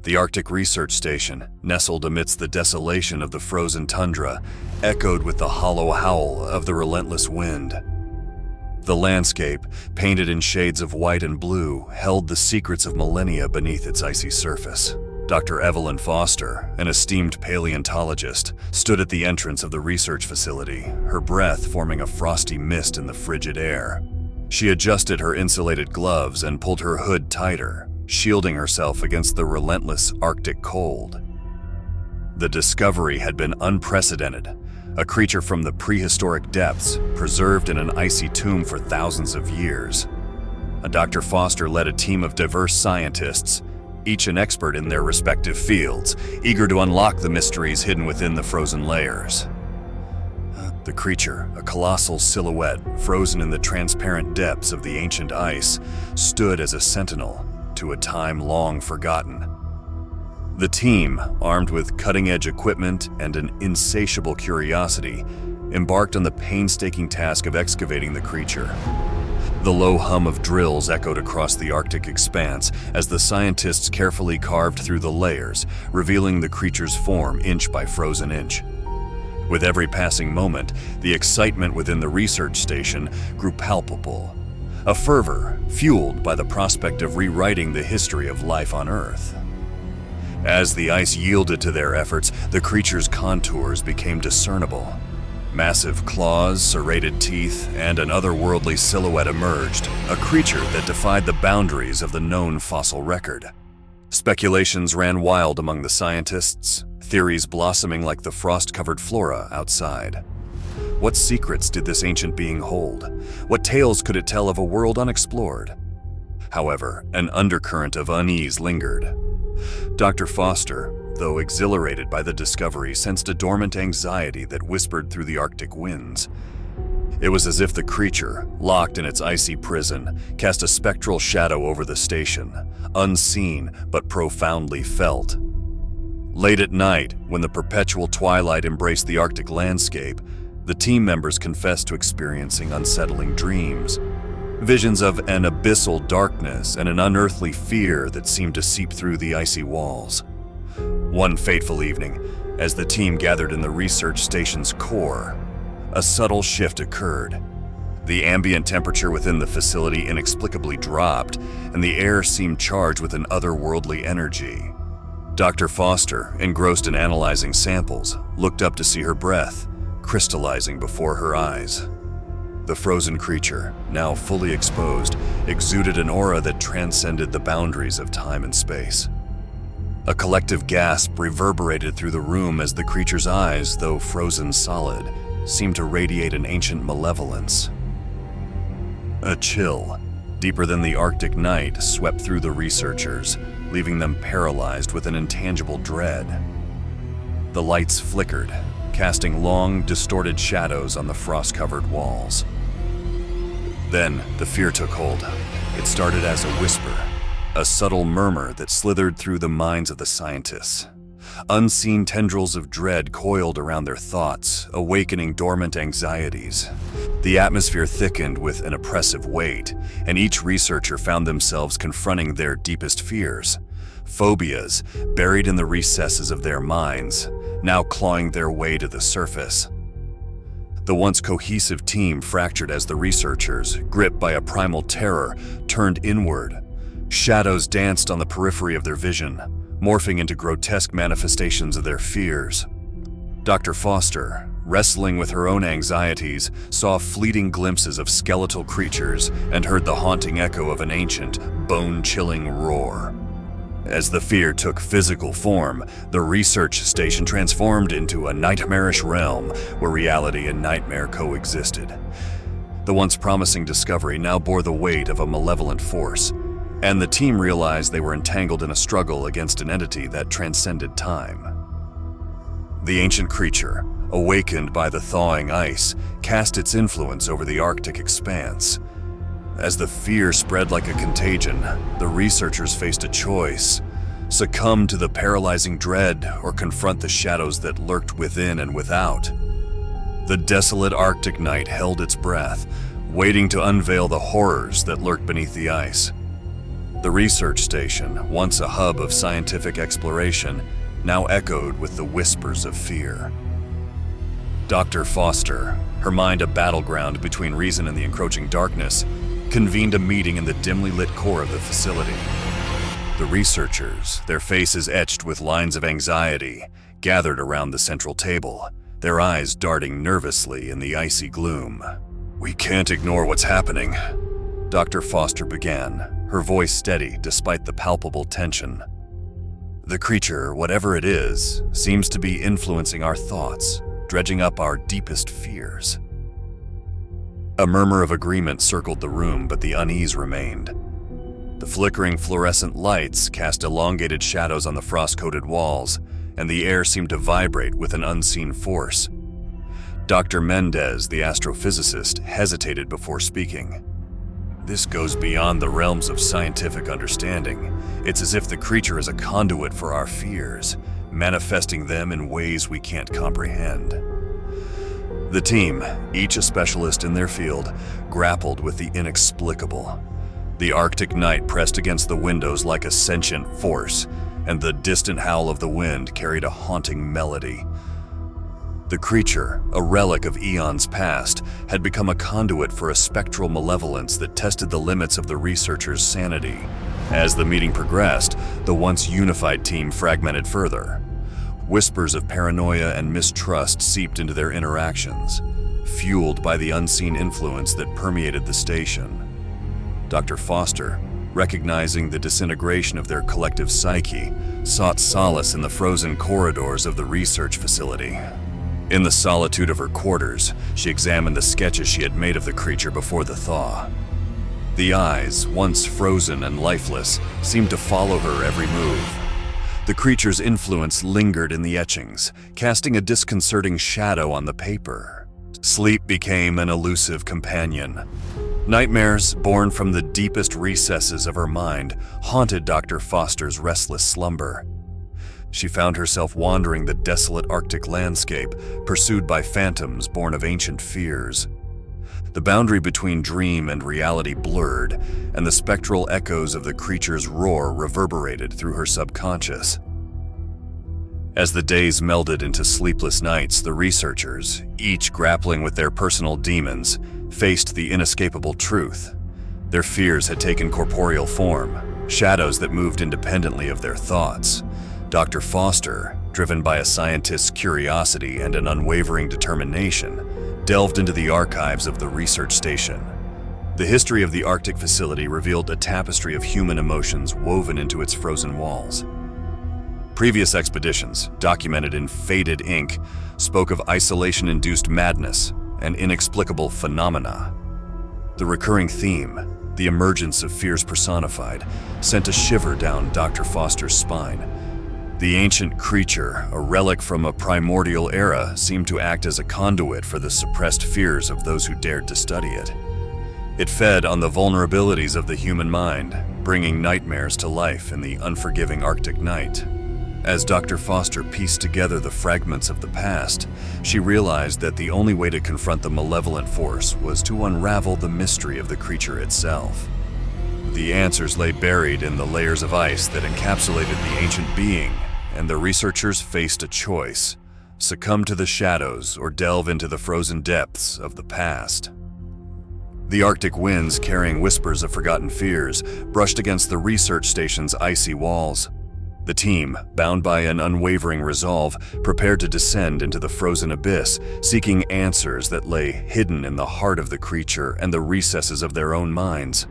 The Arctic Research Station, nestled amidst the desolation of the frozen tundra, echoed with the hollow howl of the relentless wind. The landscape, painted in shades of white and blue, held the secrets of millennia beneath its icy surface. Dr. Evelyn Foster, an esteemed paleontologist, stood at the entrance of the research facility, her breath forming a frosty mist in the frigid air. She adjusted her insulated gloves and pulled her hood tighter, shielding herself against the relentless Arctic cold. The discovery had been unprecedented, a creature from the prehistoric depths, preserved in an icy tomb for thousands of years. Dr. Foster led a team of diverse scientists, each an expert in their respective fields, eager to unlock the mysteries hidden within the frozen layers. The creature, a colossal silhouette frozen in the transparent depths of the ancient ice, stood as a sentinel to a time long forgotten. The team, armed with cutting-edge equipment and an insatiable curiosity, embarked on the painstaking task of excavating the creature. The low hum of drills echoed across the Arctic expanse as the scientists carefully carved through the layers, revealing the creature's form inch by frozen inch. With every passing moment, the excitement within the research station grew palpable, a fervor fueled by the prospect of rewriting the history of life on Earth. As the ice yielded to their efforts, the creature's contours became discernible. Massive claws, serrated teeth, and an otherworldly silhouette emerged, a creature that defied the boundaries of the known fossil record. Speculations ran wild among the scientists, theories blossoming like the frost-covered flora outside. What secrets did this ancient being hold? What tales could it tell of a world unexplored? However, an undercurrent of unease lingered. Dr. Foster, though exhilarated by the discovery, sensed a dormant anxiety that whispered through the Arctic winds. It was as if the creature, locked in its icy prison, cast a spectral shadow over the station, unseen but profoundly felt. Late at night, when the perpetual twilight embraced the Arctic landscape, the team members confessed to experiencing unsettling dreams. Visions of an abyssal darkness and an unearthly fear that seemed to seep through the icy walls. One fateful evening, as the team gathered in the research station's core, a subtle shift occurred. The ambient temperature within the facility inexplicably dropped, and the air seemed charged with an otherworldly energy. Dr. Foster, engrossed in analyzing samples, looked up to see her breath crystallizing before her eyes. The frozen creature, now fully exposed, exuded an aura that transcended the boundaries of time and space. A collective gasp reverberated through the room as the creature's eyes, though frozen solid, seemed to radiate an ancient malevolence. A chill, deeper than the Arctic night, swept through the researchers, leaving them paralyzed with an intangible dread. The lights flickered, casting long, distorted shadows on the frost-covered walls. Then, the fear took hold. It started as a whisper, a subtle murmur that slithered through the minds of the scientists. Unseen tendrils of dread coiled around their thoughts, awakening dormant anxieties. The atmosphere thickened with an oppressive weight, and each researcher found themselves confronting their deepest fears. Phobias, buried in the recesses of their minds, now clawing their way to the surface. The once cohesive team fractured as the researchers, gripped by a primal terror, turned inward. Shadows danced on the periphery of their vision, morphing into grotesque manifestations of their fears. Dr. Foster, wrestling with her own anxieties, saw fleeting glimpses of skeletal creatures and heard the haunting echo of an ancient, bone-chilling roar. As the fear took physical form, the research station transformed into a nightmarish realm where reality and nightmare coexisted. The once promising discovery now bore the weight of a malevolent force, and the team realized they were entangled in a struggle against an entity that transcended time. The ancient creature, awakened by the thawing ice, cast its influence over the Arctic expanse. As the fear spread like a contagion, the researchers faced a choice: succumb to the paralyzing dread or confront the shadows that lurked within and without. The desolate Arctic night held its breath, waiting to unveil the horrors that lurked beneath the ice. The research station, once a hub of scientific exploration, now echoed with the whispers of fear. Dr. Foster, her mind a battleground between reason and the encroaching darkness, convened a meeting in the dimly lit core of the facility. The researchers, their faces etched with lines of anxiety, gathered around the central table, their eyes darting nervously in the icy gloom. "We can't ignore what's happening," Dr. Foster began, her voice steady despite the palpable tension. "The creature, whatever it is, seems to be influencing our thoughts, dredging up our deepest fears." A murmur of agreement circled the room, but the unease remained. The flickering fluorescent lights cast elongated shadows on the frost-coated walls, and the air seemed to vibrate with an unseen force. Dr. Mendez, the astrophysicist, hesitated before speaking. "This goes beyond the realms of scientific understanding. It's as if the creature is a conduit for our fears, manifesting them in ways we can't comprehend." The team, each a specialist in their field, grappled with the inexplicable. The Arctic night pressed against the windows like a sentient force, and the distant howl of the wind carried a haunting melody. The creature, a relic of eons past, had become a conduit for a spectral malevolence that tested the limits of the researchers' sanity. As the meeting progressed, the once unified team fragmented further. Whispers of paranoia and mistrust seeped into their interactions, fueled by the unseen influence that permeated the station. Dr. Foster, recognizing the disintegration of their collective psyche, sought solace in the frozen corridors of the research facility. In the solitude of her quarters, she examined the sketches she had made of the creature before the thaw. The eyes, once frozen and lifeless, seemed to follow her every move. The creature's influence lingered in the etchings, casting a disconcerting shadow on the paper. Sleep became an elusive companion. Nightmares, born from the deepest recesses of her mind, haunted Dr. Foster's restless slumber. She found herself wandering the desolate Arctic landscape, pursued by phantoms born of ancient fears. The boundary between dream and reality blurred, and the spectral echoes of the creature's roar reverberated through her subconscious. As the days melded into sleepless nights, the researchers, each grappling with their personal demons, faced the inescapable truth. Their fears had taken corporeal form, shadows that moved independently of their thoughts. Dr. Foster, driven by a scientist's curiosity and an unwavering determination, delved into the archives of the research station. The history of the Arctic facility revealed a tapestry of human emotions woven into its frozen walls. Previous expeditions, documented in faded ink, spoke of isolation-induced madness and inexplicable phenomena. The recurring theme, the emergence of fears personified, sent a shiver down Dr. Foster's spine. The ancient creature, a relic from a primordial era, seemed to act as a conduit for the suppressed fears of those who dared to study it. It fed on the vulnerabilities of the human mind, bringing nightmares to life in the unforgiving Arctic night. As Dr. Foster pieced together the fragments of the past, she realized that the only way to confront the malevolent force was to unravel the mystery of the creature itself. The answers lay buried in the layers of ice that encapsulated the ancient being, and the researchers faced a choice: succumb to the shadows or delve into the frozen depths of the past. The Arctic winds, carrying whispers of forgotten fears, brushed against the research station's icy walls. The team, bound by an unwavering resolve, prepared to descend into the frozen abyss, seeking answers that lay hidden in the heart of the creature and the recesses of their own minds.